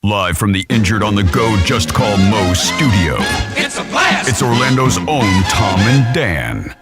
Live from the Injured on the Go Just Call Mo studio. It's a blast! It's Orlando's own Tom and Dan.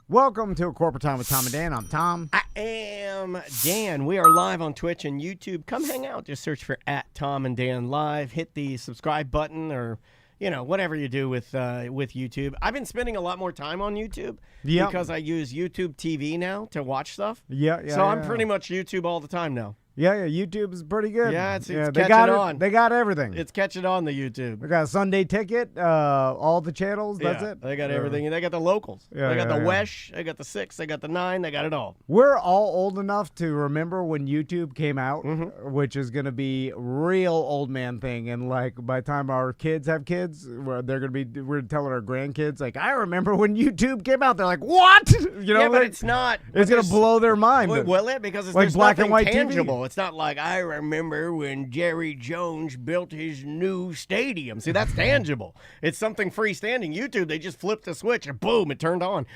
Welcome to A Corporate Time with Tom and Dan. I'm Tom. I am Dan. We are live on Twitch and YouTube. Come hang out. Just search for @Tom and Dan Live. Hit the subscribe button or, you know, whatever you do with YouTube. I've been spending a lot more time on YouTube because I use YouTube TV now to watch stuff. So I'm pretty much YouTube all the time now. Yeah, YouTube is pretty good. Yeah, it's they catching got on. They got everything. It's catching on the YouTube. They got a Sunday Ticket, all the channels. That's it. They got everything. They got the locals. Yeah, they got the yeah. WESH. They got the 6. They got the 9. They got it all. We're all old enough to remember when YouTube came out, which is going to be real old man thing. And like by the time our kids have kids, we're telling our grandkids, like, I remember when YouTube came out. They're like, what? You know, Yeah, but it's not. It's going to blow their mind. Will it? Because it's Like there's black and nothing white tangible. TV. It's not like I remember when Jerry Jones built his new stadium. See, that's tangible. It's something freestanding. YouTube, they just flipped the switch and boom, it turned on.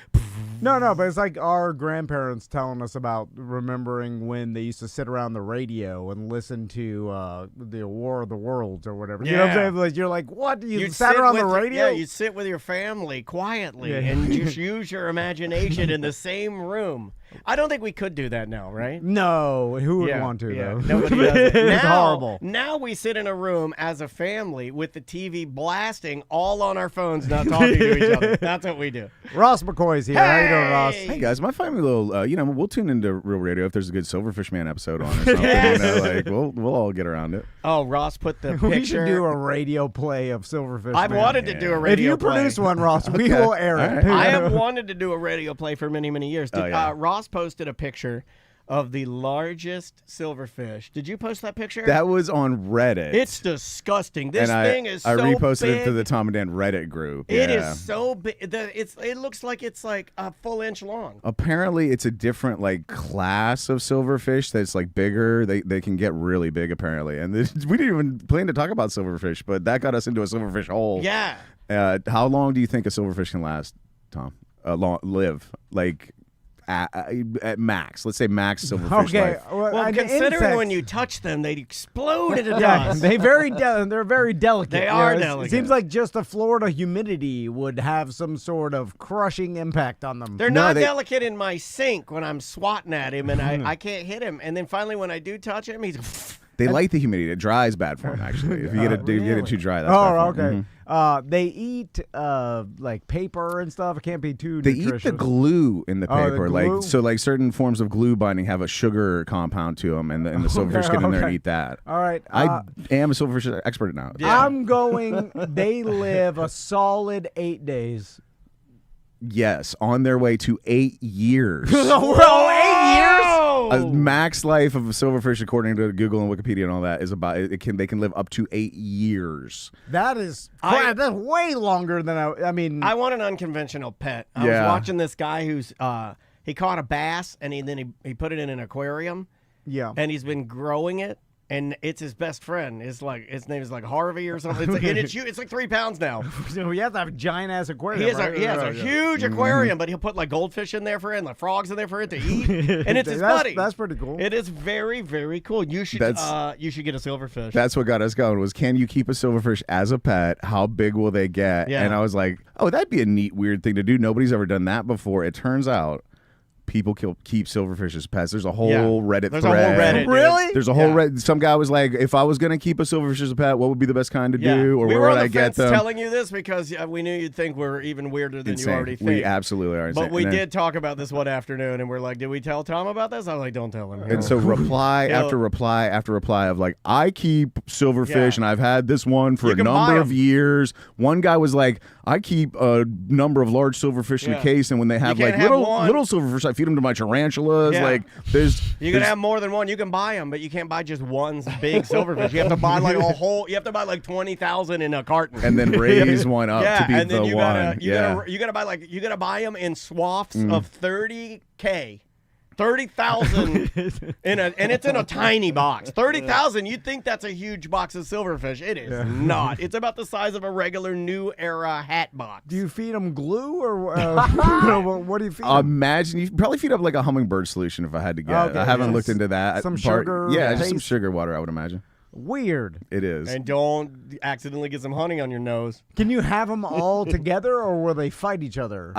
No, but it's like our grandparents telling us about remembering when they used to sit around the radio and listen to the War of the Worlds or whatever. You know what I'm saying? Like, you're like, what? You sat around the radio? Yeah, you sit with your family quietly and just use your imagination in the same room. I don't think we could do that now, right? No, who would want to, though? Nobody does it. It's horrible. Now we sit in a room as a family with the TV blasting all on our phones, not talking to each other. That's what we do. Ross McCoy's here. How you doing, Ross? Hey guys, might find me a little. We'll tune into Real Radio if there's a good Silverfish Man episode on or something. Like we'll all get around it. Oh, Ross put the picture. We should do a radio play of Silverfish I've Man. wanted to do a radio If you play. produce one, Ross, we will air it. I have wanted to do a radio play for many, many years. Ross posted a picture of the largest silverfish. Did you post that picture? That was on Reddit. It's disgusting. This thing is so big. I reposted it to the Tom and Dan Reddit group. It is so big. It looks like it's like a full inch long. Apparently, it's a different like class of silverfish that's like bigger. They can get really big apparently. And we didn't even plan to talk about silverfish, but that got us into a silverfish hole. Yeah. How long do you think a silverfish can last, Tom? Live like. At max, let's say max silverfish life. Well, considering when you touch them, they explode into dust. They're very delicate. They are delicate. It seems like just the Florida humidity would have some sort of crushing impact on them. They're not delicate in my sink when I'm swatting at him and I can't hit him. And then finally when I do touch him, he's... They like the humidity. It dries bad for them, actually. If you get it too dry, that's bad for them. Okay. They eat like paper and stuff. It can't be too nutritious. Eat the glue in the paper. The glue? Like certain forms of glue binding have a sugar compound to them, and the silverfish get in there and eat that. All right. I am a silverfish expert now. Yeah. I'm going. They live a solid 8 days. Yes, on their way to 8 years. Bro, 8 years? A max life of a silverfish, according to Google and Wikipedia and all that, is about they can live up to 8 years. That's way longer than I mean. I want an unconventional pet. I was watching this guy who's he caught a bass and he put it in an aquarium. Yeah, and he's been growing it. And it's his best friend. It's like his name is like Harvey or something. It's like 3 pounds now. So you have to have a giant ass aquarium. He has a huge aquarium, but he'll put like goldfish in there for it, and like frogs in there for it to eat. And it's his buddy. That's pretty cool. It is very, very cool. You should get a silverfish. That's what got us going. Was can you keep a silverfish as a pet? How big will they get? Yeah. And I was like, oh, that'd be a neat, weird thing to do. Nobody's ever done that before. It turns out. People keep silverfish as pets. There's a whole Reddit thread. There's a whole Reddit. Really? There's a whole Reddit. Some guy was like, if I was going to keep a silverfish as a pet, what would be the best kind to do? Or we where were would on I the get fence them? telling you this because we knew you'd think we're even weirder than Insane. you already think. We absolutely are insane. But we did talk about this one afternoon, and we're like, did we tell Tom about this? I was like, don't tell him. And so reply after reply after reply of like, I keep silverfish and I've had this one for a number of years. One guy was like, I keep a number of large silverfish in a case, and when they have like little silverfish, I feed them to my tarantulas. Yeah. Like you can have more than one. You can buy them, but you can't buy just one big silverfish. You have to buy like a whole. You have to buy like 20,000 in a carton, and then raise one up to be and then the you one. gotta buy them in swaths of 30K. 30,000 and it's in a tiny box. 30,000, you'd think that's a huge box of silverfish. It is not. It's about the size of a regular New Era hat box. Do you feed them glue or what do you feed them? Imagine you probably feed up like a hummingbird solution if I had to guess. I haven't looked into that. Some sugar. Yeah, just some sugar water, I would imagine. Weird. It is. And don't accidentally get some honey on your nose. Can you have them all together, or will they fight each other?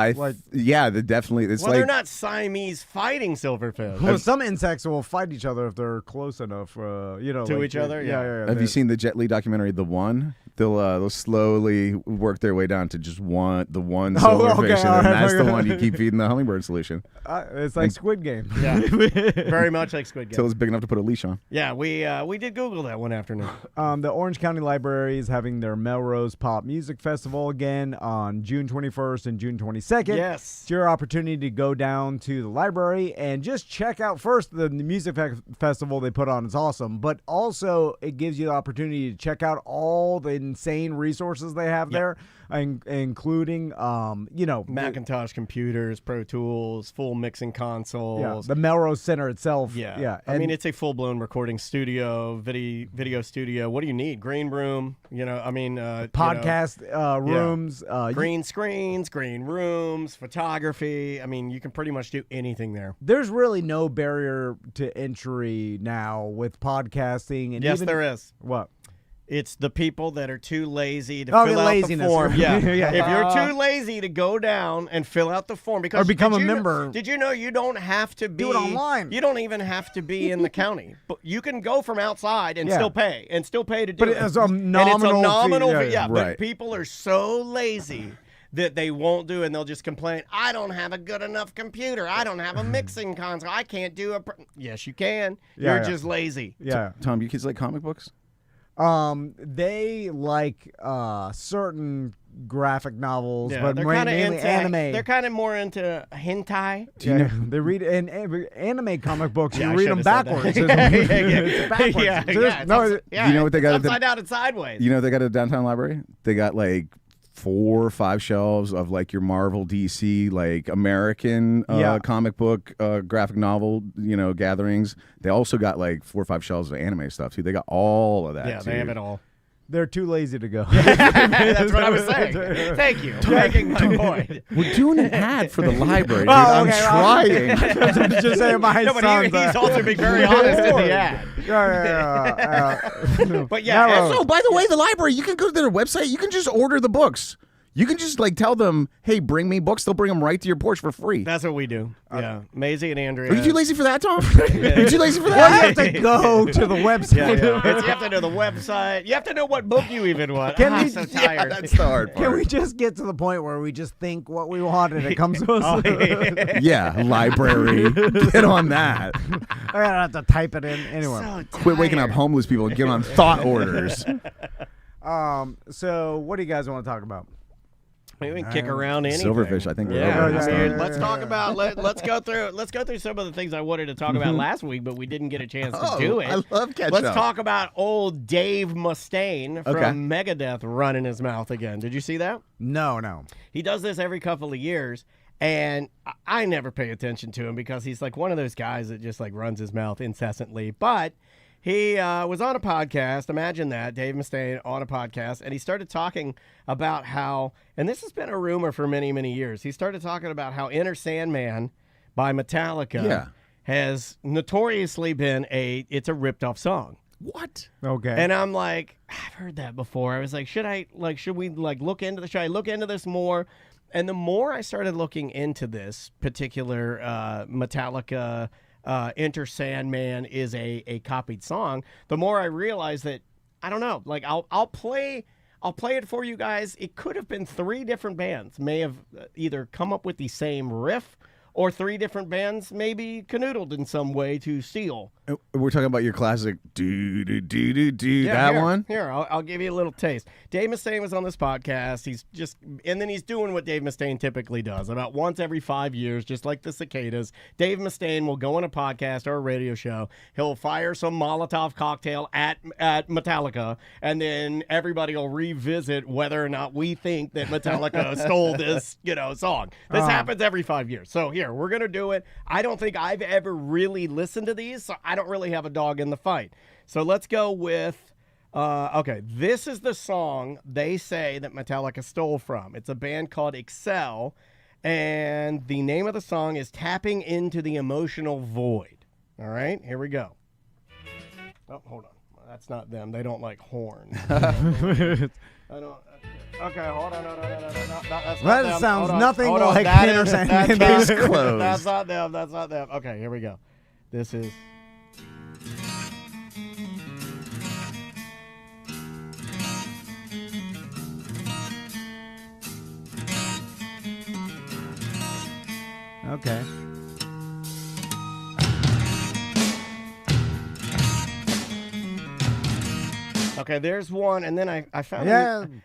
Yeah, they definitely. It's they're not Siamese fighting silverfish. Well, some insects will fight each other if they're close enough. To each other. Yeah. Have you seen the Jet Li documentary, The One? They'll slowly work their way down to just the one silverfish, and then that's the one you keep feeding the hummingbird solution. It's like Squid Game. Yeah, very much like Squid Game. Until it's big enough to put a leash on. Yeah, we did Google that one afternoon. The Orange County Library is having their Melrose Pop Music Festival again on June 21st and June 22nd. Yes. It's your opportunity to go down to the library and just check out first the music festival they put on. It's awesome, but also it gives you the opportunity to check out all the insane resources they have there, including Macintosh computers, Pro Tools, full mixing consoles. The Melrose Center itself. Yeah. I mean, it's a full-blown recording studio, video studio. What do you need? Green room, podcast rooms, green screens, green rooms, photography. I mean, you can pretty much do anything there. There's really no barrier to entry now with podcasting. And yes, there is. What? It's the people that are too lazy to fill out the form. Yeah. If you're too lazy to go down and fill out the form, because or become a member. Did you know you don't have to be do it online? You don't even have to be in the county, but you can go from outside and still pay to do but it. It's a nominal fee. Yeah. But people are so lazy that they won't do it, and they'll just complain, I don't have a good enough computer. I don't have a mixing console. I can't do a... Yes, you can. You're just lazy. Yeah. Tom, you kids like comic books? They like certain graphic novels, but they're mainly anime. They're kind of more into hentai. They read anime comic books. Yeah, you read them backwards. It's backwards. You know what they got? Upside down and sideways. You know what they got at Downtown Library? They got like 4 or 5 shelves of like your Marvel, DC, like American comic book, graphic novel, gatherings. They also got like 4 or 5 shelves of anime stuff too. They got all of that. Yeah, too. they have it all. They're too lazy to go. That's what I was saying. Thank you for making my point. We're doing an ad for the library, dude. I'm trying. I'm just saying my son. He's also being very honest in the ad. But So, by the way, the library, you can go to their website. You can just order the books. You can just like tell them, hey, bring me books. They'll bring them right to your porch for free. That's what we do. Yeah. Maisie and Andrea. Are you too lazy for that, Tom? Are you too lazy for that? You have to go to the website. You have to know the website. You have to know what book you even want. I'm so tired. That's the hard part. Can we just get to the point where we just think what we want and it comes to us? Yeah, library. Get on that. I gotta have to type it in anyway. So Quit waking up homeless people and get on thought orders. So what do you guys want to talk about? We can kick around anything. Silverfish, I think. Let's talk about. Let's go through some of the things I wanted to talk about last week, but we didn't get a chance to do it. I love catch Let's up. talk about old Dave Mustaine from Megadeth running his mouth again. Did you see that? No. He does this every couple of years, and I never pay attention to him because he's like one of those guys that just like runs his mouth incessantly. But he was on a podcast. Imagine that, Dave Mustaine on a podcast, and he started talking about how, and this has been a rumor for many, many years. He started talking about how Enter Sandman by Metallica has notoriously been it's a ripped off song. What? Okay. And I'm like, I've heard that before. I was like, should I look into this more? And the more I started looking into this particular Metallica Enter Sandman is a copied song, the more I realized that, I don't know, like I'll play it for you guys. It could have been 3 different bands may have either come up with the same riff, or 3 different bands maybe canoodled in some way to steal. We're talking about your classic one? Here, I'll give you a little taste. Dave Mustaine was on this podcast. And then he's doing what Dave Mustaine typically does. About once every 5 years, just like the cicadas, Dave Mustaine will go on a podcast or a radio show. He'll fire some Molotov cocktail at Metallica, and then everybody will revisit whether or not we think that Metallica stole this, song. This happens every 5 years. So here. We're going to do it. I don't think I've ever really listened to these, so I don't really have a dog in the fight. So let's go with, okay, this is the song they say that Metallica stole from. It's a band called Excel, and the name of the song is Tapping Into the Emotional Void. All right, here we go. Oh, hold on. That's not them. They don't like horn. I don't. Okay, hold on. No, that's not them. Sounds nothing like that That's close. That's not them. That's not them. Okay, here we go. This is. Okay. Okay, there's one, and then I found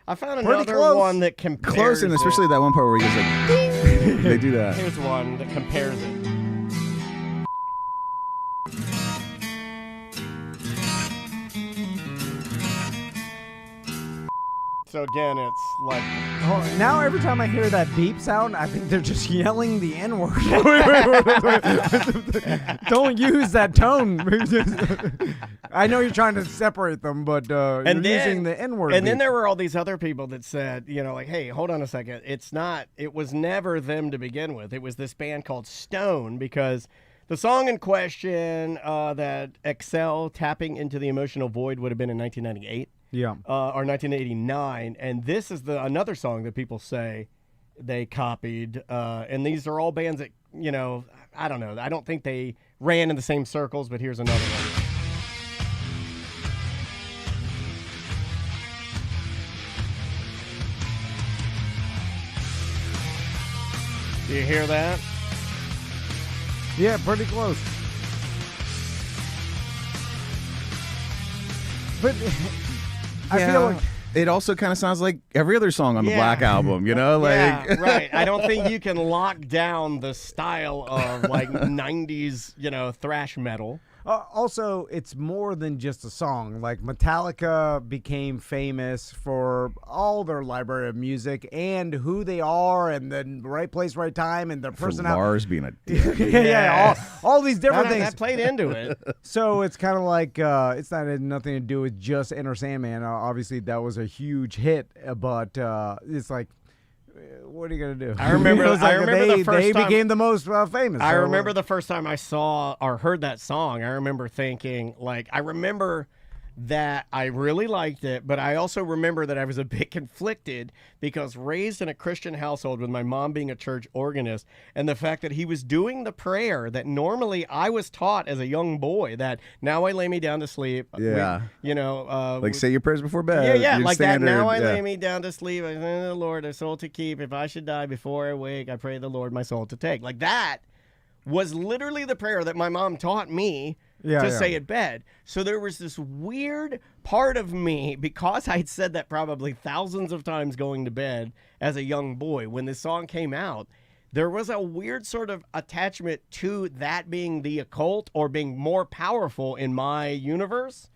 I found pretty another close. one that compares Close, and especially that one part where he goes like, they do that. Here's one that compares it. So again, it's like Now every time I hear that beep sound, I think they're just yelling the N-word. Don't use that tone. I know you're trying to separate them, but you're using the N-word. And then there were all these other people that said, you know, like, hey, hold on a second. It was never them to begin with. It was this band called Stone, because the song in question that Excel, Tapping Into the Emotional Void, would have been in 1998. Yeah. Or 1989, and this is another song that people say they copied. And these are all bands that, you know, I don't know. I don't think they ran in the same circles, but here's another one. Do you hear that? Yeah, pretty close. But I feel like it also kind of sounds like every other song on the Black Album, you know? Like, yeah, right. I don't think you can lock down the style of like 90s, you know, thrash metal. Also, it's more than just a song. Like, Metallica became famous for all their library of music and who they are and the right place, right time, and their for personality. Lars being a dick. Yeah, all these different things. That played into it. So it's kind of like it's not had nothing to do with just Enter Sandman. Obviously, that was a huge hit, but it's like, what are you gonna do? I remember. It's like I remember the first they time, became the most famous. I remember the first time I saw or heard that song. I remember thinking, like, I remember that I really liked it, but I also remember that I was a bit conflicted because raised in a Christian household with my mom being a church organist, and the fact that he was doing the prayer that normally I was taught as a young boy, that now I lay me down to sleep. Yeah. You know, like say your prayers before bed. Yeah, Your like standard, that. Now I lay me down to sleep. I say to the Lord, a soul to keep. If I should die before I wake, I pray the Lord my soul to take. Like that was literally the prayer that my mom taught me to say at bed. So there was this weird part of me, because I'd said that probably thousands of times going to bed as a young boy, when this song came out, there was a weird sort of attachment to that being the occult or being more powerful in my universe.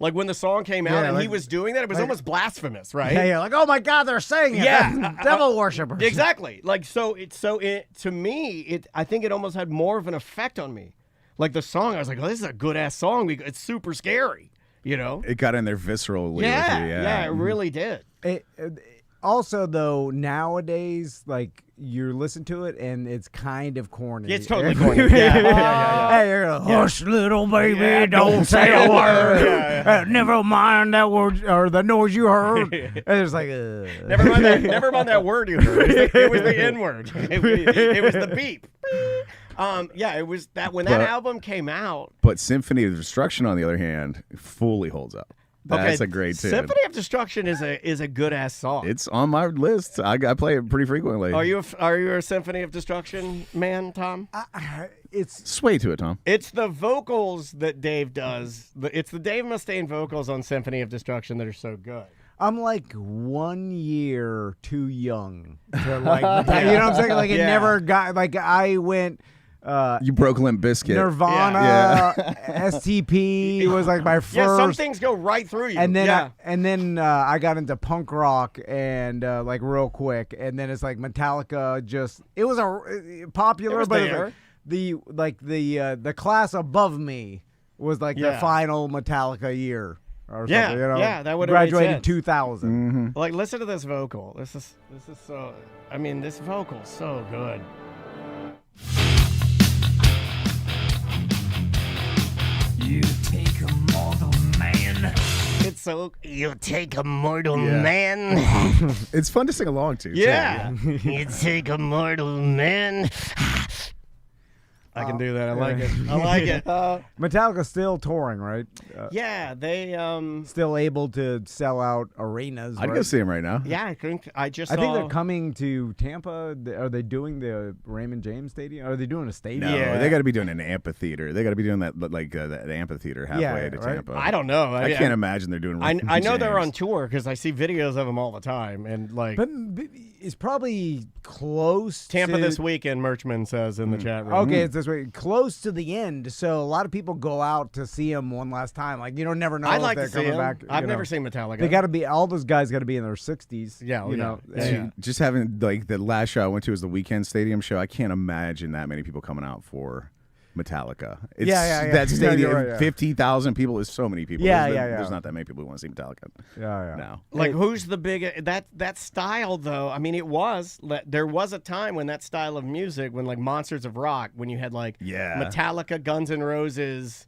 Like when the song came out and he was doing that, it was almost blasphemous, right? Yeah, like, oh my God, they're saying it. Yeah, Devil worshippers. Exactly. Like to me, I think it almost had more of an effect on me. Like the song, I was like, oh, this is a good ass song. It's super scary, you know? It got in there viscerally. Yeah, it really did. Also, though, nowadays, like, you listen to it and it's kind of corny. It's totally corny. Yeah. Hey, you're like, hush, little baby, don't say a word. Never mind that word or the noise you heard. And it's like, Never mind that word you heard. It was the N word. It was the beep. It was that when that album came out. But Symphony of Destruction, on the other hand, fully holds up. That's a great tune. Symphony of Destruction is a good ass song. It's on my list. I play it pretty frequently. Are you a Symphony of Destruction man, Tom? it's sway to it, Tom. It's the vocals that Dave does. It's the Dave Mustaine vocals on Symphony of Destruction that are so good. I'm like 1 year too young to like, you know what I'm saying? Like it never got, like I went, You broke Limp Bizkit. Nirvana, STP was like my first. Yeah, some things go right through you. And then I got into punk rock and like real quick, and then it's like Metallica. Just it was popular, but it was like the class above me was like the final Metallica year or something. You know? Yeah, that would have graduated 2000. Mm-hmm. Like, listen to this vocal. This is so. I mean, this vocal's so good. You take a mortal man. It's so. You take a mortal man. It's fun to sing along to. Yeah. You take a mortal man. I can do that. I like it. I like it. Metallica's still touring, right? Yeah, they still able to sell out arenas. I'd right? go see him right now. Yeah, I think think they're coming to Tampa. Are they doing the Raymond James Stadium? Are they doing a stadium? No, they got to be doing an amphitheater. They got to be doing that like the amphitheater halfway to Tampa. I don't know. I can't imagine they're doing. I know they're on tour because I see videos of them all the time, and like. But it's probably close. Tampa to, this weekend. Merchman says in the chat room. Okay, it's this way, close to the end. So a lot of people go out to see him one last time. Like you don't never know. I'd if like they're to see coming him. back. I've never seen Metallica. They got to be all those guys. Got to be in their 60s. Yeah, you know. Yeah. Just having like the last show I went to was the Weekend Stadium show. I can't imagine that many people coming out for Metallica. It's, that stadium, right, 50,000 people is so many people. There's not that many people who want to see Metallica. Yeah. Like, who's the big that style though? I mean, there was a time when that style of music, when like Monsters of Rock, when you had like Metallica, Guns N' Roses,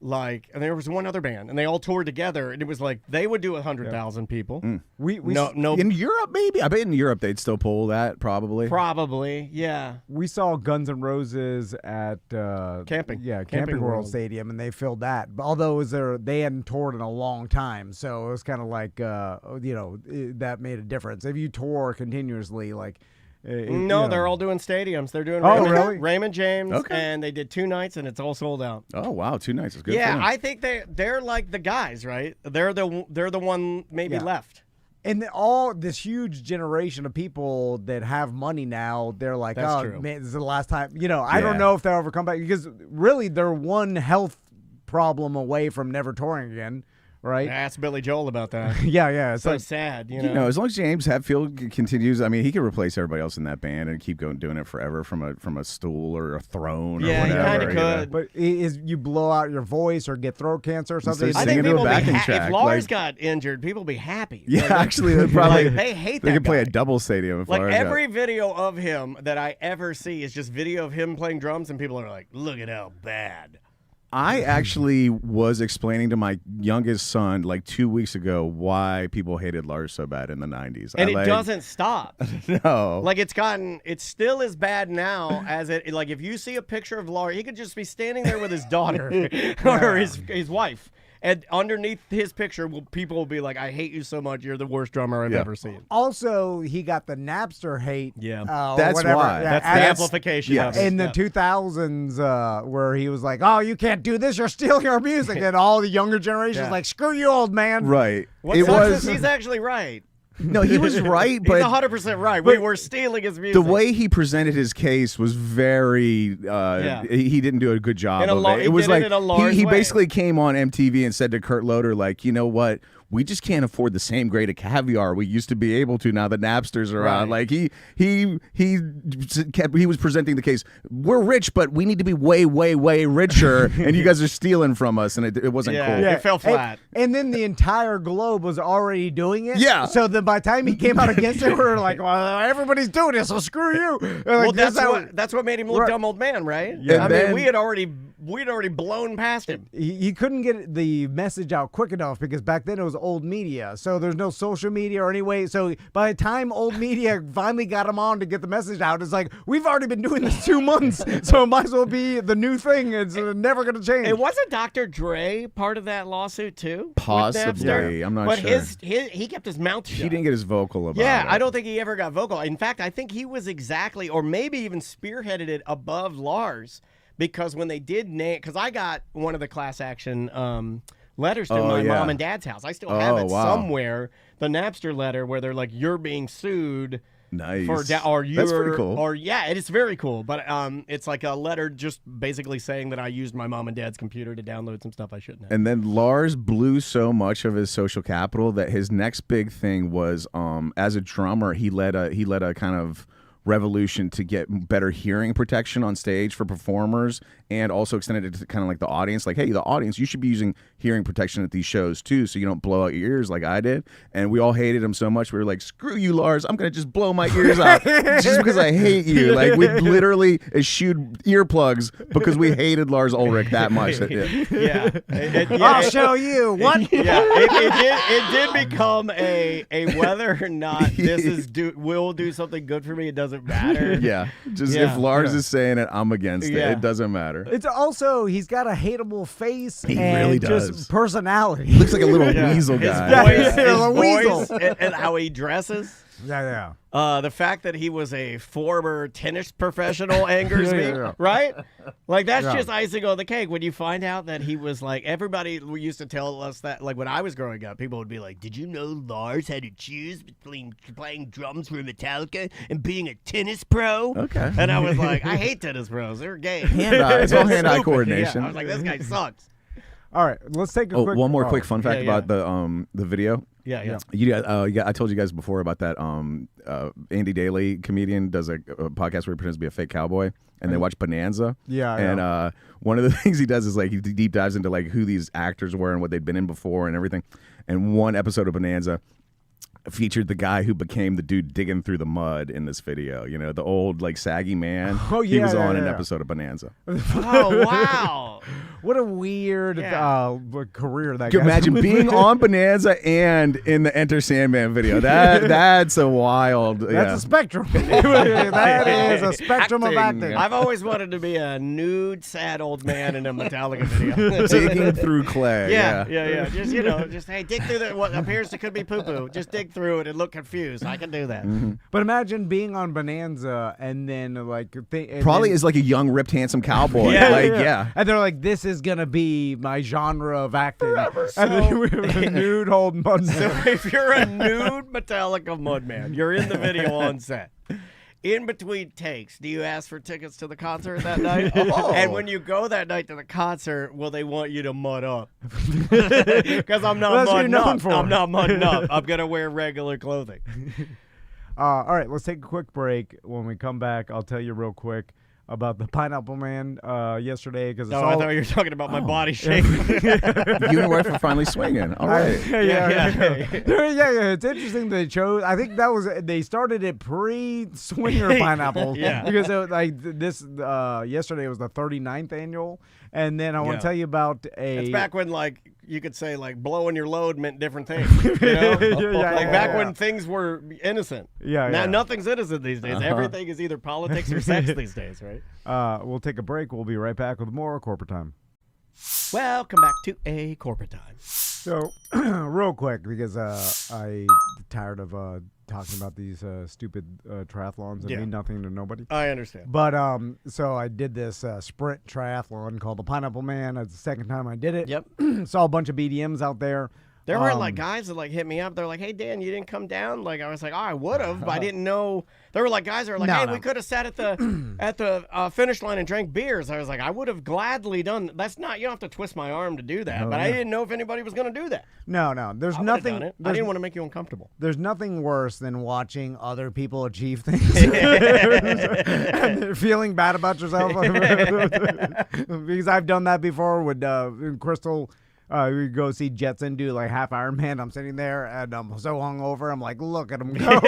like, and there was one other band, and they all toured together, and it was like they would do 100,000 people. We no in Europe maybe. I bet in Europe they'd still pull that probably. Probably, yeah. We saw Guns N' Roses at Camping World Stadium, and they filled that. But although it was they hadn't toured in a long time, so it was kind of like that made a difference. If you tour continuously, like. They're all doing stadiums. They're doing Raymond James, and they did 2 nights, and it's all sold out. Oh wow, 2 nights is good. Yeah, for them. I think they're like the guys, right? They're the one maybe left. And all this huge generation of people that have money now, they're like, That's oh true. man, this is the last time. I don't know if they'll ever come back because really they're one health problem away from never touring again. Right? Ask Billy Joel about that. Yeah. It's so sad, You know, as long as James Hetfield continues, I mean, he could replace everybody else in that band and keep doing it forever from a stool or a throne. Yeah, or whatever, he kind of could. But you blow out your voice or get throat cancer or something. I think people if Lars got injured, people be happy. Yeah, actually, they'd probably they hate that. They could play guy. a double stadium. If Like Lars every video of him that I ever see is just video of him playing drums, and people are like, "Look at how bad." I actually was explaining to my youngest son like 2 weeks ago why people hated Lars so bad in the 90s. And it doesn't stop. No. Like it's still as bad now as it, like if you see a picture of Lars, he could just be standing there with his daughter or his wife. And underneath his picture, people will be like, I hate you so much. You're the worst drummer I've ever seen. Also, he got the Napster hate. Yeah. That's why. Yeah, that's the amplification of it. In the 2000s, where he was like, oh, you can't do this. You're stealing our music. And all the younger generations like, screw you, old man. Right. He's actually right. No, he was right, but he's 100% right. We were stealing his music. The way he presented his case was very. He didn't do a good job of it. It was like he basically came on MTV and said to Kurt Loder, like, you know what? We just can't afford the same grade of caviar we used to be able to now that Napster's around. Like he was presenting the case. We're rich, but we need to be way, way, way richer, and you guys are stealing from us, and it wasn't cool. Yeah, it fell flat. And then the entire globe was already doing it. Yeah. So then by the time he came out against it, we were like, well, everybody's doing it, so screw you. Well, that's what made him look dumb old man, right? Yeah. I mean, we'd already blown past him. He couldn't get the message out quick enough because back then it was old media, so there's no social media or any way. So by the time old media finally got him on to get the message out, it's like, we've already been doing this 2 months, so it might as well be the new thing. It's never going to change. It wasn't Dr. Dre part of that lawsuit too? Possibly. I'm not sure. But he kept his mouth shut. He didn't get his vocal about it. Yeah, I don't think he ever got vocal. In fact, I think he was exactly, or maybe even spearheaded it above Lars, because when they did because I got one of the class action letters to my mom and dad's house. I still have it somewhere, the Napster letter where they're like, you're being sued Nice. Or you That's pretty cool. Or yeah, it is very cool. But it's like a letter just basically saying that I used my mom and dad's computer to download some stuff I shouldn't have. And then Lars blew so much of his social capital that his next big thing was as a drummer, he led a kind of revolution to get better hearing protection on stage for performers, and also extended it to kind of like the audience. Like, hey, the audience, you should be using hearing protection at these shows too, so you don't blow out your ears like I did. And we all hated him so much. We were like, screw you, Lars. I'm going to just blow my ears out just because I hate you. Like, we literally eschewed earplugs because we hated Lars Ulrich that much. I'll show you. What? It did become a whether or not this will do something good for me, it doesn't matter. If Lars is saying it, I'm against it. It doesn't matter. It's also, he's got a hateable face. He and really does. Just personality. He looks like a little weasel guy. His voice and how he dresses. Yeah. The fact that he was a former tennis professional angers me, right? Like, that's just icing on the cake. When you find out that he was like, everybody used to tell us that, like, when I was growing up, people would be like, did you know Lars had to choose between playing drums for Metallica and being a tennis pro? Okay. And I was like, I hate tennis pros. They're gay. It's all hand-eye coordination. Yeah. I was like, this guy sucks. All right, let's take a quick... One more quick fun fact about the video. Yeah. I told you guys before about that. Andy Daly, comedian, does a podcast where he pretends to be a fake cowboy, and they watch Bonanza. And one of the things he does is like he deep dives into like who these actors were and what they'd been in before and everything. And one episode of Bonanza featured the guy who became the dude digging through the mud in this video. You know, the old like saggy man. Oh yeah, he was on an episode of Bonanza. Oh wow. What a weird career that Can you guy's imagine being on Bonanza and in the Enter Sandman video? That's a wild. That's a spectrum. That is a spectrum of acting. I've always wanted to be a nude, sad old man in a Metallica video. Digging through clay. Yeah. Just hey, dig through what appears to could be poo poo. Just dig through it and look confused. I can do that. Mm-hmm. But imagine being on Bonanza and then like probably is like a young, ripped, handsome cowboy. And they're like, this is gonna be my genre of acting. And then we have a nude old mud man. So if you're a nude Metallica mudman, you're in the video on set. In between takes, do you ask for tickets to the concert that night? And when you go that night to the concert, will they want you to mud up? Because I'm not mudding up. I'm not mudding up. I'm going to wear regular clothing. All right, let's take a quick break. When we come back, I'll tell you real quick about the Pineapple Man yesterday. I thought you were talking about my body shape. You and wife are finally swinging. All right. It's interesting they chose. I think they started it pre-swinger pineapple. Because it was like this. Yesterday was the 39th annual, and then I want to tell you about It's back when like you could say like blowing your load meant different things. You know? Back when things were innocent. Now nothing's innocent these days. Everything is either politics or sex these days, right? We'll take a break. We'll be right back with more Corporate Time. Welcome back to a Corporate Time. So, real quick, because I'm tired of talking about these stupid triathlons that mean nothing to nobody. I understand. But so I did this sprint triathlon called the Pineapple Man. That's the second time I did it. Yep. Saw a bunch of BDMs out there. There were like guys that like hit me up. They're like, "Hey Dan, you didn't come down." Like I was like, "Oh, I would have, but I didn't know." There were like guys that were like, "Hey, we could have sat at the finish line and drank beers." I was like, "I would have gladly done. That's not. You don't have to twist my arm to do that." But I didn't know if anybody was going to do that. No. There's nothing. I didn't want to make you uncomfortable. There's nothing worse than watching other people achieve things and feeling bad about yourself. Because I've done that before with Crystal. We go see Jetson do like half Ironman. I'm sitting there and I'm so hungover. I'm like, look at him go.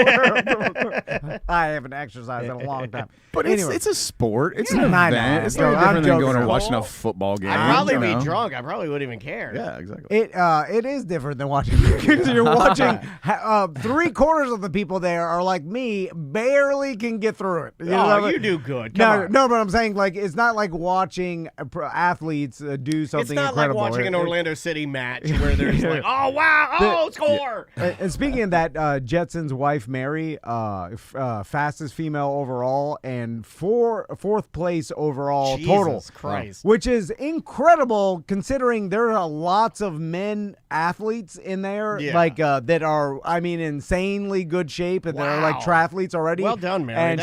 I haven't exercised in a long time. But anyway. it's a sport. It's an event. It's no different than going and watching a football game. I'd probably be drunk. I probably wouldn't even care. Yeah, exactly. It is different than watching. You're watching 3/4 of the people there are like me, barely can get through it. You do good. No, but I'm saying like it's not like watching athletes do something incredible. It's not like watching an Orlando Orlando City match where there's like, oh wow, score. And speaking of that, Jetson's wife Mary, fastest female overall and fourth place overall total. Jesus Christ. Which is incredible considering there are lots of men athletes in there that are, I mean, insanely good shape and they're like triathletes already. Well done, Mary. And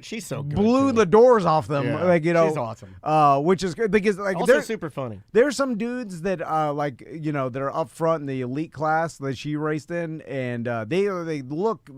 she's so good. Blew the doors off them. Yeah. Like, you know, she's awesome. Which is good because like also super funny. There's some dudes that like, you know, that are up front in the elite class that she raced in, and they look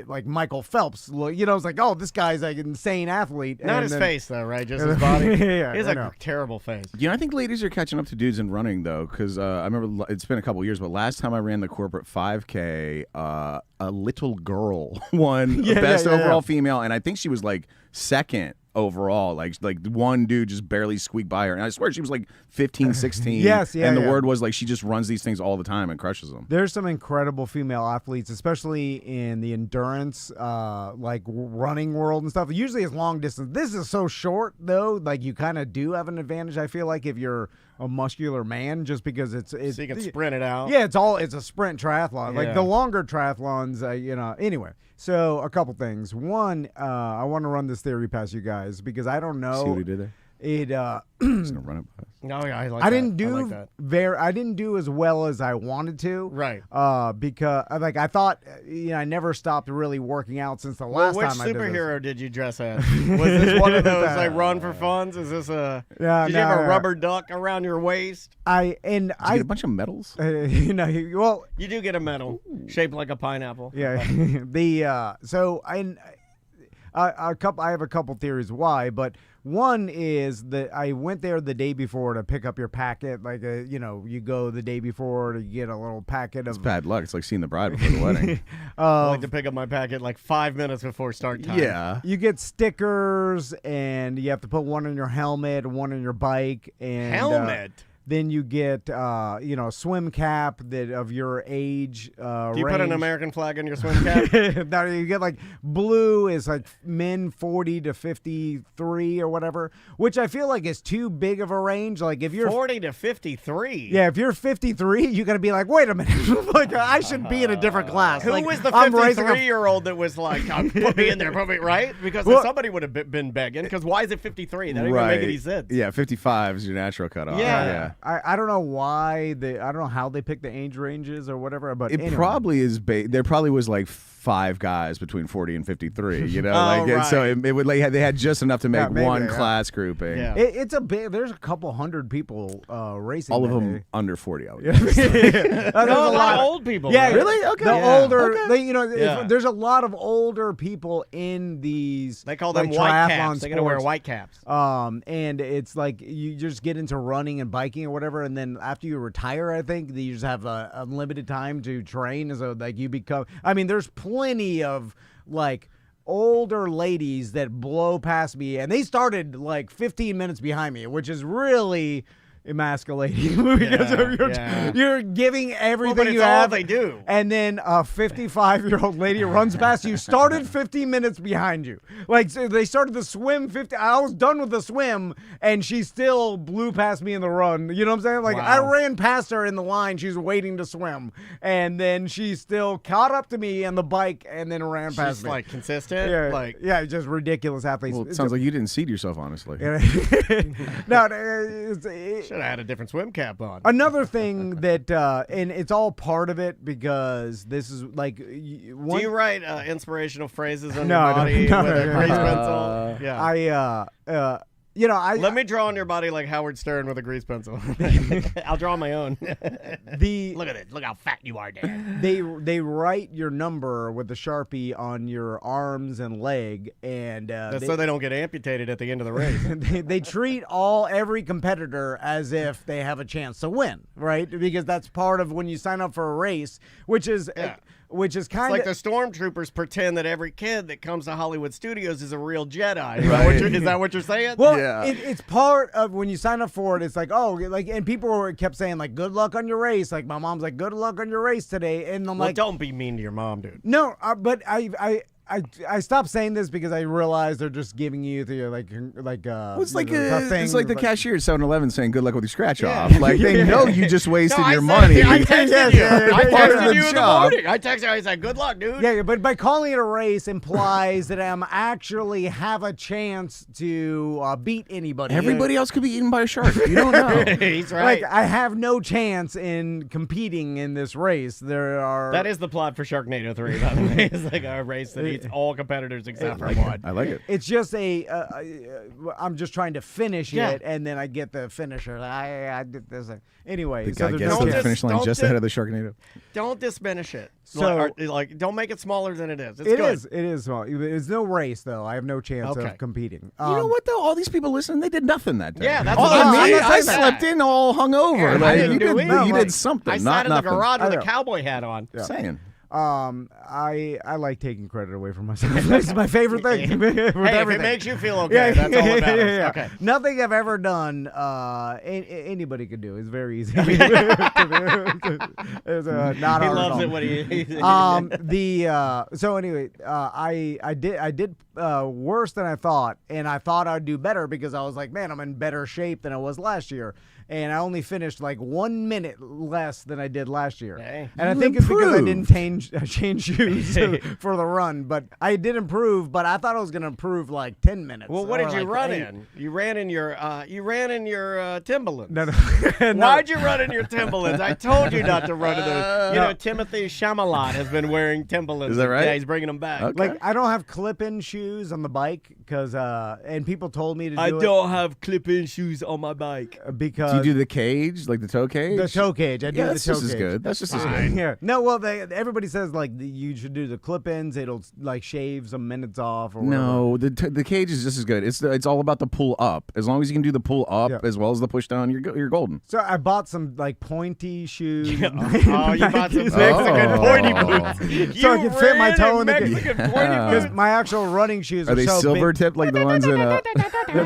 like Michael Phelps. You know, it's like, oh, this guy's like an insane athlete. Not his face though, right? Just his body. Yeah, he has a terrible face. You know, I think ladies are catching up to dudes in running though, because I remember it's been a couple years, but last time I ran the corporate 5K, a little girl won best overall female, and I think she was like second overall. Like one dude just barely squeaked by her, and I swear she was like 15, 16. And the word was like she just runs these things all the time and crushes them. There's some incredible female athletes, especially in the endurance, like running world and stuff. Usually it's long distance. This is so short though. Like you kind of do have an advantage. I feel like if you're a muscular man, just because it's so you can sprint it out. Yeah, it's a sprint triathlon. Like the longer triathlons, you know. Anyway, so a couple things. One, I want to run this theory past you guys because I don't know. See what he did there? It Just gonna run it by us. Oh yeah, I didn't do as well as I wanted to. Right. Because like I thought, you know, I never stopped really working out since the last time I did this. Which superhero did you dress as? Was this one of those like run for funds? Is this a? Did you have a rubber duck around your waist? Did you get a bunch of medals? You know, well, you do get a medal shaped like a pineapple. Yeah. I have a couple theories why, but one is that I went there the day before to pick up your packet. Like, you know, you go the day before to get a little packet of. It's bad luck. It's like seeing the bride before the wedding. I like to pick up my packet like 5 minutes before start time. Yeah. You get stickers, and you have to put one on your helmet, one on your bike, and helmet. Then you get, you know, a swim cap that of your age. Do you put an American flag on your swim cap? No, you get like blue is like men 40 to 53 or whatever, which I feel like is too big of a range. Like if you're 40 to 53. Yeah, if you're 53, you got to be like, wait a minute, like I should be in a different class. Who like, was the 53-year-old that was like, put me in there, put me right? Because somebody would have been begging. Because why is it 53? That doesn't even make any sense. Yeah, 55 is your natural cutoff. Yeah. I don't know why I don't know how they pick the age ranges or whatever, but it anyway. probably is. There probably was like 5 guys between 40 and 53. You know, right. So it would like they had just enough to make one class grouping. Yeah. It's a big. There's a couple hundred people racing. All of them day. under 40. I would There's a lot of old people. Yeah, right? Really? Okay. The older, okay. you know, there's a lot of older people in these. They call them like, white triathlon caps. They're gonna wear sports. white caps. And it's like you just get into running and biking or whatever, and then after you retire, I think you just have unlimited time to train. So like you become. I mean, there's plenty of like older ladies that blow past me, and they started like 15 minutes behind me, which is really emasculating because you're giving everything you have. All they do. And then a 55-year-old lady runs past you, started 15 minutes behind you. Like so they started the swim 50. I was done with the swim, and she still blew past me in the run. You know what I'm saying? Like I ran past her in the line. She's waiting to swim, and then she still caught up to me on the bike, and then ran past me. Like consistent. Just ridiculous athletes. Well, it sounds like you didn't seed yourself, honestly. No, should have had a different swim cap on. Another thing that, and it's all part of it because this is like. Do you write inspirational phrases on your body with a grease pencil? Yeah. Let me draw on your body like Howard Stern with a grease pencil. I'll draw my own. Look at it. Look how fat you are, Dan. They write your number with a Sharpie on your arms and leg, and so they don't get amputated at the end of the race. they treat every competitor as if they have a chance to win, right? Because that's part of when you sign up for a race, which is kind of like the stormtroopers pretend that every kid that comes to Hollywood Studios is a real Jedi. Right? Is that what you're saying? Well, it's part of when you sign up for it. It's like, and people kept saying like, "Good luck on your race." Like my mom's like, "Good luck on your race today," and I'm like, "Don't be mean to your mom, dude." No, but I I stopped saying this because I realized they're just giving you the It's like thing. it's like the cashier at 7-Eleven saying good luck with your scratch off. Yeah. Like they know you just wasted No, your money. I texted you. I Part of texted the you in the job. morning. I texted you. I said, good luck, dude. Yeah, but by calling it a race implies that I'm actually have a chance to beat anybody. Everybody else could be eaten by a shark. You don't know. He's right. Like I have no chance in competing in this race. There are That is the plot for Sharknado 3, by the way. It's like a race that eats all competitors except for one. I like it. It's just I'm just trying to finish Yeah. it, and then I get the finisher. I did this. Anyway, The so guy there's gets no to the chance. finish line just ahead of the Sharknado. Don't diminish it. So- like, don't make it smaller than it is. It's It good. is. It is small. It's no race though. I have no chance Okay. of competing. You know what though? All these people listening, they did nothing that day. Yeah, that's all what I'm saying. I I'm saying slept that. in all hungover. Yeah, I like, didn't you do did, anything. you Like, did something. I not sat in the nothing. garage with I a know. cowboy hat on. Saying. I like taking credit away from myself. It's my favorite thing. With Hey, if everything. it makes you feel okay, that's all that matters. yeah. Okay. Nothing I've ever done, anybody could do. It's very easy. It's not He hard loves at it all. when he. So anyway, I did worse than I thought, and I thought I'd do better because I was like, man, I'm in better shape than I was last year. And I only finished like 1 minute less than I did last year. Hey. And I You think it's because I improved. didn't change shoes for the run. But I did improve, but I thought I was going to improve like 10 minutes. Well, what or did you like run 8. in? You ran in your Timberlands. No. Why'd you run in your Timberlands? I told you not to run in those. You know, Timothy Chalamet has been wearing Timberlands. Is that right? Yeah, he's bringing them back. Okay. Like, I don't have clip-in shoes on the bike because, and people told me to do I it don't have clip-in shoes on my bike. because Do you do the cage, like the toe cage? the toe cage. I do Yeah, the that's toe just as cage. good. That's just as Fine. good. Yeah. No, well, everybody says like you should do the clip-ins. It'll like shave some minutes off or whatever. No, the cage is just as good. It's all about the pull up. As long as you can do the pull up Yeah. as well as the push down, you're golden. So I bought some like pointy shoes. Oh, you bought some Nikes. Mexican Oh. pointy boots. So I can fit my toe in the Mexican pointy Because boots. my actual running shoes Are they so silver big. tipped like the ones in They're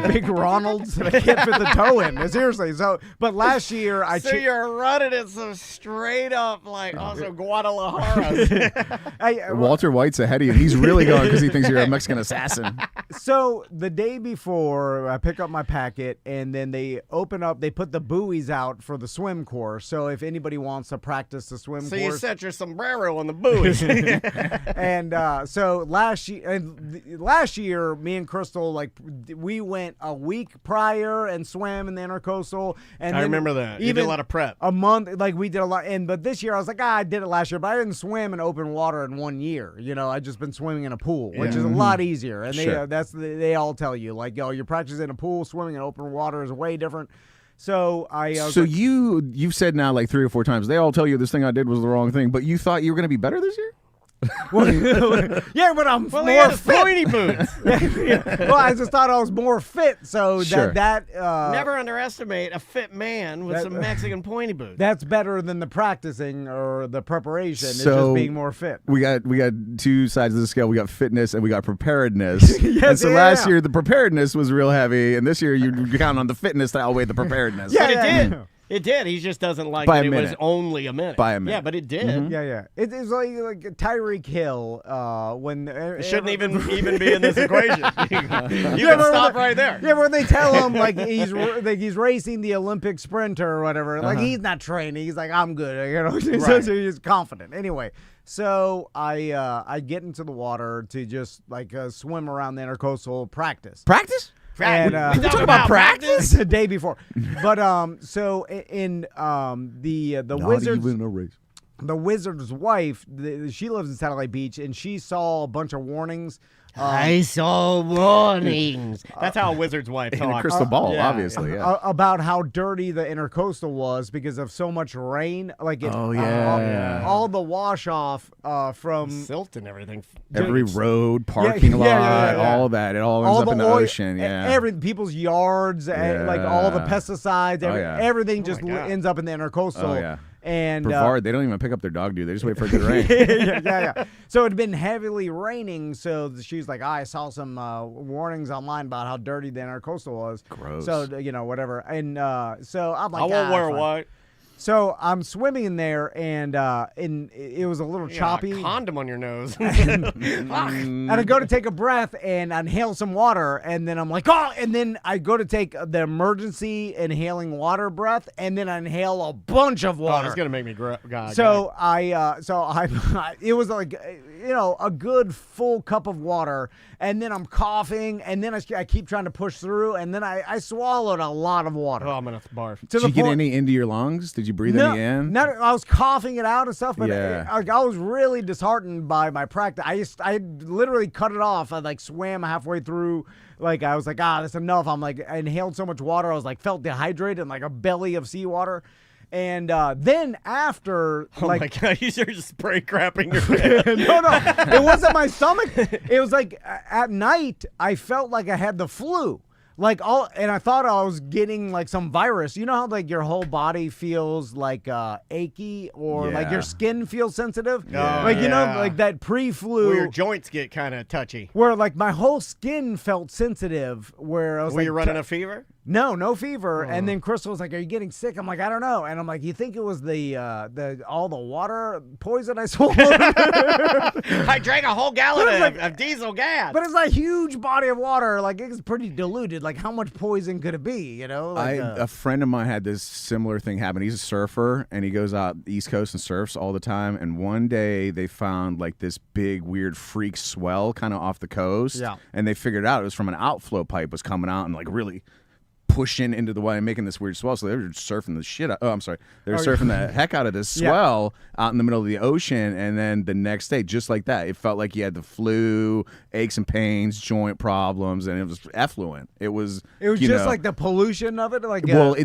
big Ronalds that I can't fit the toe in. Seriously. So, but last year I So you're running it so straight up like also Guadalajara. Walter White's ahead of you. He's really going because he thinks you're a Mexican assassin. So the day before, I pick up my packet, and then they open up. They put the buoys out for the swim course. So if anybody wants to practice the swim So you course, set your sombrero on the buoys. and so last year, me and Crystal we went a week prior and swam in the Intercoastal. And I then remember that. You did a lot of prep. A month, we did a lot. But this year, I was like, I did it last year, but I didn't swim in open water in 1 year. You know, I just been swimming in a pool, which is a lot easier. And Sure. they all tell you you're practicing in a pool, swimming in open water is way different. So So you've said now like 3 or 4 times. They all tell you this thing I did was the wrong thing, but you thought you were going to be better this year? yeah, but I'm Well, more he had his fit. pointy boots. Well, I just thought I was more fit, so Sure. Never underestimate a fit man with that- some Mexican pointy boots. that's better than the practicing or the preparation. It's So- just being more fit. We got 2 sides of the scale. We got fitness and we got preparedness. Yes, and so yeah, last yeah. year the preparedness was real heavy, and this year you count on the fitness to outweigh the preparedness. Yeah, But it yeah, did. yeah. It did. He just doesn't like By that a it was minute. only a minute. By a minute. Yeah, but it did. Yeah. It's like Tyreek Hill when It shouldn't even be in this equation. You Yeah, can but stop right there. Yeah, where they tell him he's racing the Olympic sprinter or whatever. Like he's not training. He's like, I'm good. You know, Right. so he's confident. Anyway, so I get into the water to just swim around the Intercoastal practice. Practice? And, We talk about practice? the day before, but so in the Not Wizards. even a race. The Wizard's wife, she lives in Satellite Beach, and she saw a bunch of warnings. I saw warnings. That's how a wizard's wife And a talks. crystal ball, yeah. obviously. Yeah. About how dirty the Intercoastal was because of so much rain. All the wash off from Silt and everything. Every road, parking lot, yeah. all of that. It all ends up in the oil- ocean. Yeah. people's yards, and all the Yeah. pesticides, yeah. everything just God. ends up in the Intercoastal. Oh, yeah. And Brevard, they don't even pick up their dog, dude. They just wait for it to rain. yeah. So it had been heavily raining, so she's like, I saw some warnings online about how dirty the Intercoastal was. Gross. So, whatever. And so I'm like, I won't wear fine. white. So I'm swimming in there, and it was a little choppy. A condom on your nose. And I go to take a breath and I inhale some water, and then I'm like, oh, and then I go to take the emergency inhaling water breath, and then I inhale a bunch of water. It's gonna make me So it was like, a good full cup of water, and then I'm coughing, and then I keep trying to push through, and then I swallowed a lot of water. Oh, I'm gonna barf. Did you get any into your lungs? Did you breathe any in? I was coughing it out and stuff, but Yeah. I was really disheartened by my practice. I literally cut it off. I swam halfway through. I was like, that's enough. I inhaled so much water. I was felt dehydrated and a belly of seawater. And then after, Oh my God, you started spray crapping your head. no, it wasn't my stomach. It was at night, I felt like I had the flu. And I thought I was getting some virus. You know how your whole body feels achy, or your skin feels sensitive? Yeah. That pre-flu. Where your joints get kind of touchy. Where my whole skin felt sensitive, where I was Were you running a fever? No fever. And then Crystal was like, "Are you getting sick?" I'm like, "I don't know." And I'm like, "You think it was the all the water poison I swallowed?" I drank a whole gallon of diesel gas. But it's a huge body of water. It's pretty diluted. How much poison could it be? A friend of mine had this similar thing happen. He's a surfer, and he goes out the East Coast and surfs all the time. And one day they found this big weird freak swell kind of off the coast. Yeah. And they figured out it was from an outflow pipe was coming out and really pushing into the water and making this weird swell. So they were surfing the shit out. Oh, I'm sorry. They were surfing the heck out of this swell out in the middle of the ocean. And then the next day, just like that, it felt like he had the flu, aches and pains, joint problems, and it was effluent. It was just the pollution of it.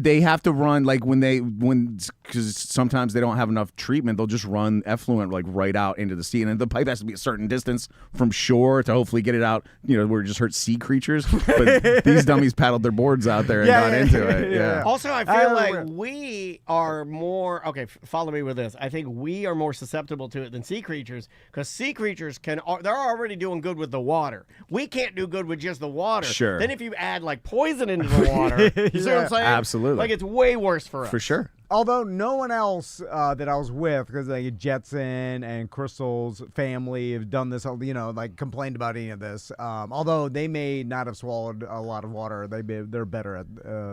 They have to run because sometimes they don't have enough treatment. They'll just run effluent right out into the sea, and then the pipe has to be a certain distance from shore to hopefully get it out. Where it just hurts sea creatures. But these dummies paddled their boards out there and got into it. Yeah. Also, I feel we are more follow me with this. I think we are more susceptible to it than sea creatures, because sea creatures they're already doing good with the water. We can't do good with just the water. Sure. Then if you add poison into the water, you see what I'm saying? Absolutely. It's way worse for us. For sure. Although no one else that I was with, because Jetson and Crystal's family have done this, complained about any of this. Although they may not have swallowed a lot of water, they're better at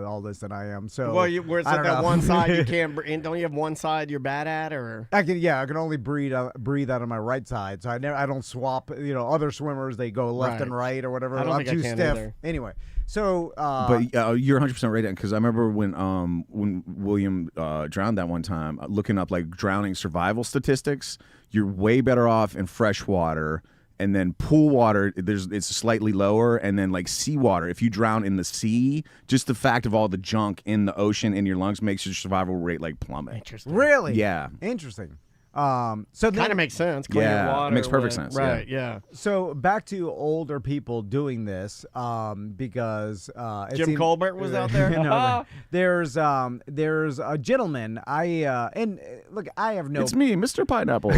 all this than I am. So, where it's that one side you can't. Don't you have one side you're bad at, or? I can only breathe out of my right side. So I don't swap. Other swimmers, they go left and right or whatever. I don't I'm think too I can stiff. either. Anyway. So, but you're 100% right, because I remember when William drowned that one time, looking up drowning survival statistics. You're way better off in fresh water, and then pool water it's slightly lower, and then seawater. If you drown in the sea, just the fact of all the junk in the ocean in your lungs makes your survival rate plummet. Interesting. Really? Yeah. Interesting. So kind of makes sense. Cleaner water, makes perfect sense. Right? Yeah. So back to older people doing this, because Jim Colbert was out there. No, there's a gentleman. And look, I have no. It's me, Mr. Pineapple.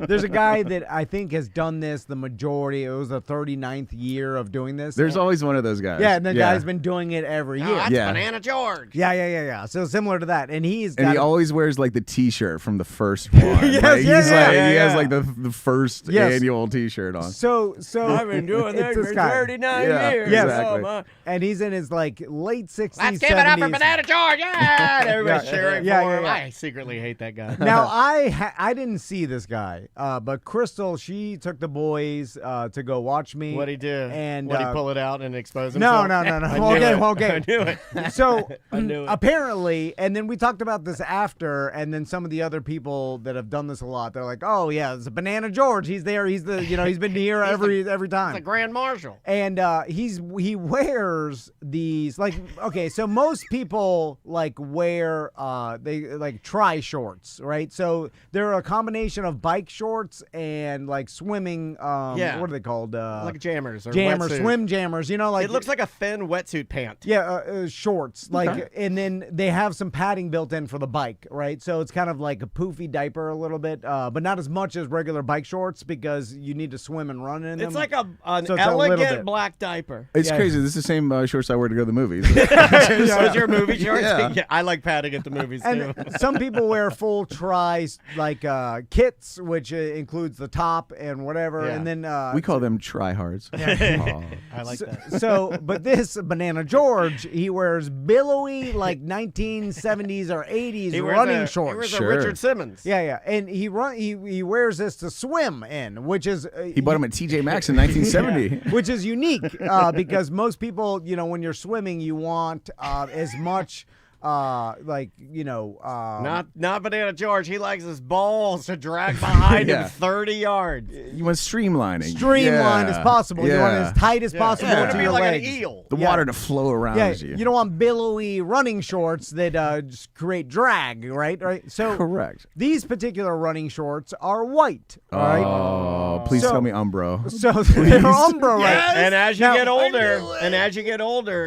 There's a guy that I think has done this the majority. It was the 39th year of doing this. There's always one of those guys. Yeah, and the guy's been doing it every year. That's Banana George. Yeah. So similar to that, and he always wears the T-shirt from the first one. He has the first annual T-shirt on. So I've been doing that for 39 years. Yes, exactly. And he's in his late 60s, Let's 70s. give it up for Banana George! Yeah, and everybody's cheering for him. Yeah. I secretly hate that guy. Now I didn't see this guy, but Crystal, she took the boys to go watch me. What'd he do? And he pull it out and expose himself? No. Okay. I knew it. So I knew it. apparently, and then we talked about this after, and then some of the other people that have done this a lot, they're like, "Oh yeah, it's a Banana George. He's there. He's the he's been here every time. He's a Grand Marshal." And he wears these so most people wear they tri shorts, right? So they're a combination of bike shorts and what are they called? Jammers or jammers, wetsuit. swim jammers. It looks like a thin wetsuit pant. Yeah, shorts. And then they have some padding built in for the bike, right? So it's kind of like a poofy. goofy diaper a little bit, but not as much as regular bike shorts because you need to swim and run in them. It's like an So it's a little elegant bit. black diaper. It's crazy. This is the same shorts I wear to go to the movies. Those your movie shorts? Yeah. I like padding at the movies too. And some people wear full tries like kits, which includes the top and whatever, Yeah. and then We call them tryhards. Oh. I like that. So, but this Banana George, he wears billowy like 1970s or 80s He wears running a, shorts. He wears Sure. a Richard Simmons. Yeah, and he wears this to swim in, which is He bought them at TJ Maxx in 1970. which is unique because most people, when you're swimming, you want as much. Not Banana George. He likes his balls to drag behind Yeah. him 30 yards. You want streamlining. streamlined Yeah. as possible. You want it Yeah. as tight as possible You want to to be your like legs. an eel. The Yeah. water to flow around Yeah, you. you don't want billowy running shorts that just create drag, right? So Correct. these particular running shorts are white, all right? Oh, please So- tell me Umbro. So they're Umbro, right? And as you Now- get older,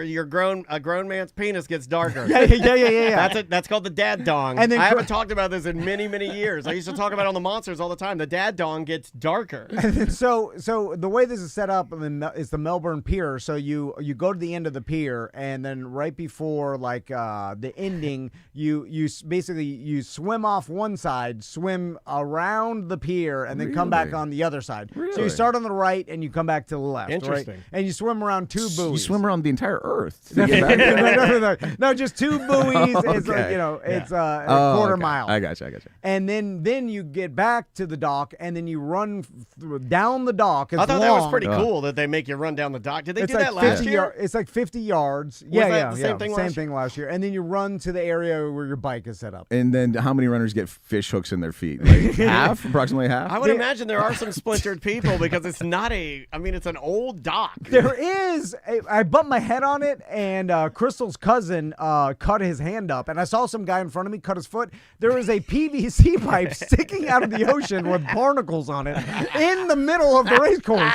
a grown man's penis gets darker. Yeah. That's called the dad dong. And then I haven't talked about this in many, many years. I used to talk about it on the Monsters all the time. The dad dong gets darker. So the way this is set up is the Melbourne Pier. So you go to the end of the pier, and then right before the ending, you basically swim off one side, swim around the pier, and then come back Really? on the other side. So you Really? start on the right and you come back to the left. Interesting. Right? And you swim around two buoys. You swim around the entire Earth to get back there. No, just two buoys. It's Okay. it's a quarter okay. mile. I got you. And then you get back to the dock, and then you run down the dock. It's I thought that was long. pretty cool that they make you run down the dock. Did they do that last 50 year? It's like 50 yards. that Yeah. the same thing last year? thing last year. And then you run to the area where your bike is set up. And then how many runners get fish hooks in their feet? Like half? Approximately half? I would imagine there are some splintered people because it's not it's an old dock. There is. I bumped my head on it, and Crystal's cousin cut his hand up, and I saw some guy in front of me cut his foot. There is a PVC pipe sticking out of the ocean with barnacles on it in the middle of the race course.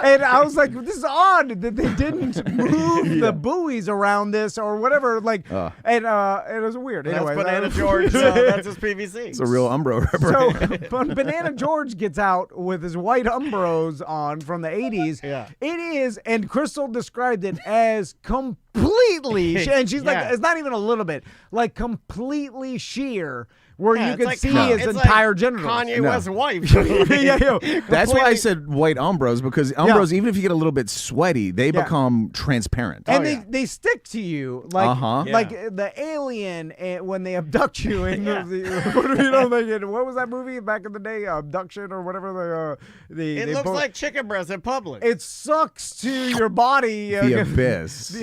And I was like, this is odd that they didn't move the buoys around this or whatever. And it was weird. That's Anyway, Banana George. That's his PVC. It's a real Umbro. So when Banana George gets out with his white Umbros on from the 80s, Yeah. it is, and Crystal described it as completely, and she's like, Yeah. it's not even a little bit, like completely sheer, where you it's can like see Con- his it's entire like genitals. Kanye No. West's wife. yeah. That's why I said white Umbros, because Umbros, even if you get a little bit sweaty, they become transparent. And yeah. they stick to you like like the alien when they abduct you in what was that movie back in the day, Abduction or whatever It looks like chicken breast in public. it sucks to your body. The abyss.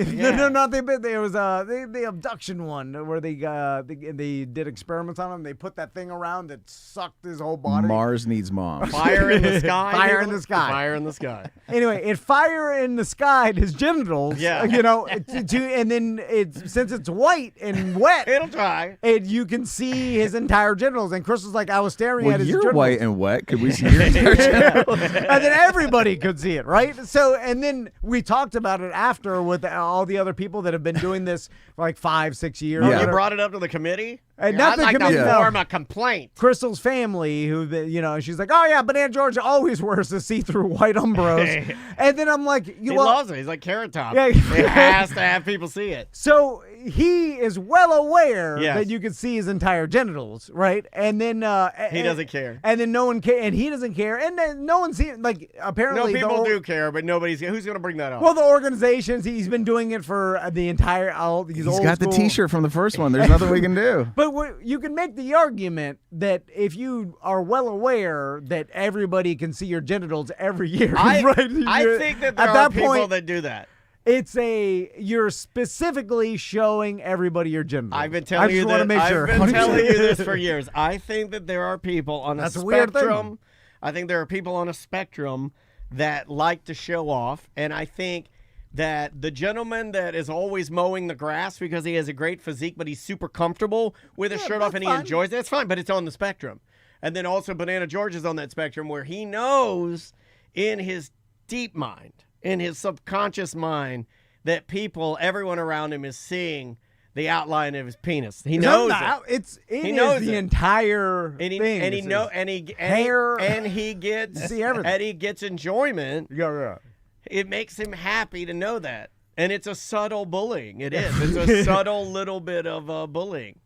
No, not the abyss. There was the abduction one where they did experiments on him. They put that thing around that sucked his whole body. Mars needs mom. Fire in the sky. Fire in the sky. Fire in the sky. Anyway, it fire in the sky his genitals. Yeah. And then since it's white and wet, It'll try. you can see his entire genitals. And Chris was like, I was staring Well, at his you're genitals. white and wet. Could we see your entire genitals? And then everybody could see it, right? So, and then we talked about it after with all the other people that have been doing this for like 5-6 years. Yeah. You brought it up to the committee? Not I'd the like committee, to no. form a complaint. Crystal's family, she's like, oh yeah, Banana George always wears the see-through white Umbros. And then I'm like, He loves it. He's like Carrot Top. Yeah. He has to have people see it. So he is well aware Yes. that you can see his entire genitals, right? And then He doesn't care. And then no one and he doesn't care, and then no one sees like No, apparently people do care, but nobody's. Who's going to bring that up? Well, the organizations, he's been doing it for the entire. He's He's old got the school. T-shirt from the first one. There's nothing we can do. But you can make the argument that if you are well aware that everybody can see your genitals every year, I right? think that there at are that people point, that do that. you're specifically showing everybody your genitals. I've been telling you I just want to that. make sure. I've been telling you this for years. I think that there are people on a That's a weird thing. spectrum. I think there are people on a spectrum that like to show off, and I think that the gentleman that is always mowing the grass because he has a great physique, but he's super comfortable with his shirt off and he that's fine. enjoys it, it's fine, but it's on the spectrum. And then also Banana George is on that spectrum where he knows in his deep mind, in his subconscious mind, that everyone around him is seeing the outline of his penis. He knows it. He knows the entire and he, thing. And he know and he hair and he gets see everything. And he gets enjoyment. Yeah. It makes him happy to know that, and it's a subtle bullying. It is. It's a subtle little bit of bullying.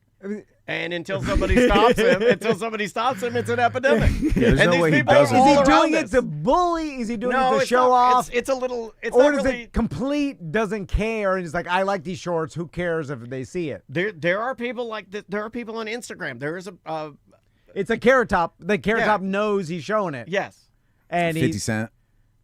And until somebody stops him, it's an epidemic. Yeah, there's and no these way he people doesn't. Is he all doing around it to bully? Is he doing it to it's show not, off? It's a little. It's or not is really. it complete doesn't care and he's like, I like these shorts. Who cares if they see it? There are people like that. There are people on Instagram. There is a. It's a Carrot Top. The Carrot Top knows he's showing it. Yes. And 50 Cent.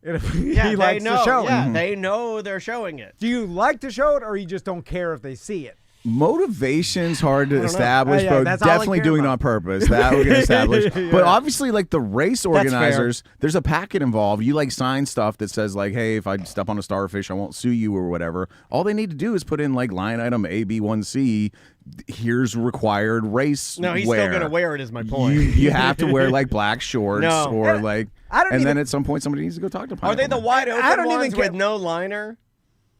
he likes to show it. They know they're showing it. Do you like to show it or you just don't care if they see it? Motivation's hard to establish, bro. that's all I Definitely care doing it about. on purpose. That we can establish. But obviously, like the race organizers, there's a packet involved. You like sign stuff that says like, hey, if I step on a starfish, I won't sue you or whatever. All they need to do is put in like line item AB1C. Here's required race. No, he's wear. still gonna wear it. Is my point. You have to wear like black shorts or like. And then at some point, somebody needs to go talk to. Are they the wide I open don't ones even care. with no liner?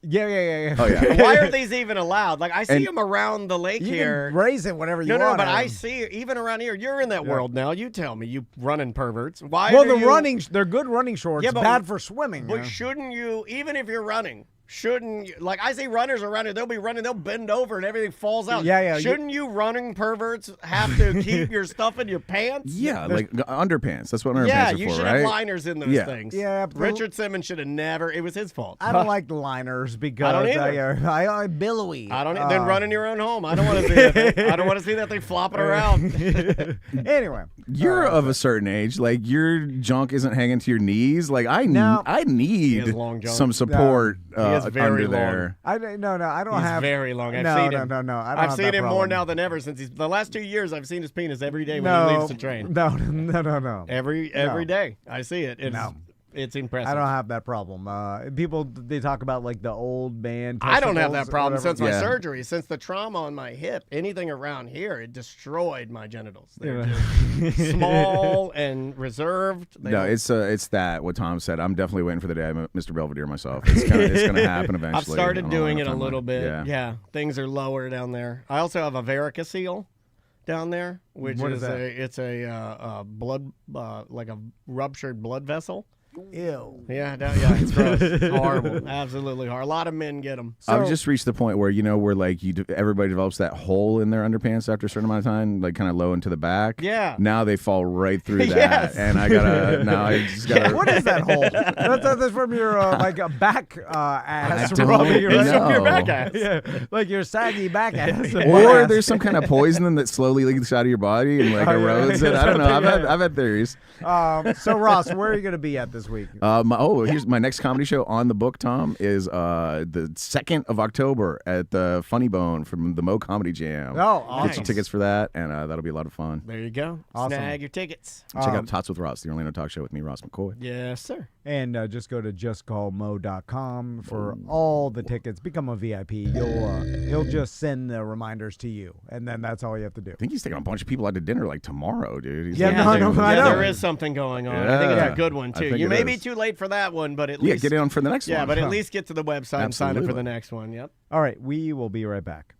Yeah. Oh yeah. Why are these even allowed? Like I see them around the lake You here. can raise it whatever you No, want. but I see even around here. You're in that world now. You tell me, you running perverts. Why? Well, they're good running shorts. Yeah, but- bad for swimming. But shouldn't you, even if you're running, shouldn't you, like I see runners around here, they'll be running, they'll bend over and everything falls out. Yeah. Shouldn't you running perverts have to keep your stuff in your pants? Yeah, like underpants. That's what underpants Yeah, are you for, should right? have liners in those things. Yeah, but- Richard Simmons should have never. It was his fault. I don't like the liners because I don't either. I billowy. I don't. Then run in your own home. I don't want to see that thing. I don't want to see that thing flopping around. Anyway, You're of a certain age. Like your junk isn't hanging to your knees. Like I need has long junk. some support He is very under long. there. I don't He's have very long. I've no, seen no, him. no. I don't I've have seen that him more problem. now than ever since the last 2 years. I've seen his penis every day when No, he leaves to train. No. Every day, I see it. It's impressive. I don't have that problem. People they talk about like the old man. I don't have that testicles, problem whatever. since my surgery, since the trauma on my hip. Anything around here, it destroyed my genitals. They're just small and reserved. No, it's that what Tom said. I'm definitely waiting for the day I'm Mr. Belvedere myself. It's gonna happen eventually. I've started doing it a timeline. little bit. Yeah. Things are lower down there. I also have a varicocele down there, which What is is that? it's a blood like a ruptured blood vessel. Ew. Yeah, it's gross. It's horrible. Absolutely horrible. A lot of men get them. I've just reached the point where where like everybody develops that hole in their underpants after a certain amount of time, like kind of low into the back. Yeah. Now they fall right through that, Yes. and I just gotta. What is that hole? That's from your like a back ass. I don't rubbing, right? know. Your back ass. Yeah, like your saggy back ass. Or there's some kind of poison that slowly leaks out of your body and like erodes it. I don't know. I've had theories. So Ross, where are you going to be at this week? Here's my next comedy show on the book. Tom is the 2nd of October at the Funny Bone from the Mo Comedy Jam. Oh, Get some tickets for that, and that'll be a lot of fun. There you go. Awesome. Snag your tickets. Check out Tots with Ross, the Orlando talk show with me, Ross McCoy. Yes, sir. And just go to justcallmo.com for all the tickets. Become a VIP. He'll just send the reminders to you, and then that's all you have to do. I think he's taking a bunch of people out to dinner like tomorrow, dude. He's Yeah, like, no, I know. There is something going on. I think it's Yeah. a good one I too. think You it may be is. too late for that one, but at Yeah, least get in for the next one. Yeah, but at least get to the website and sign up for Absolutely. the next one. Yep. All right, we will be right back.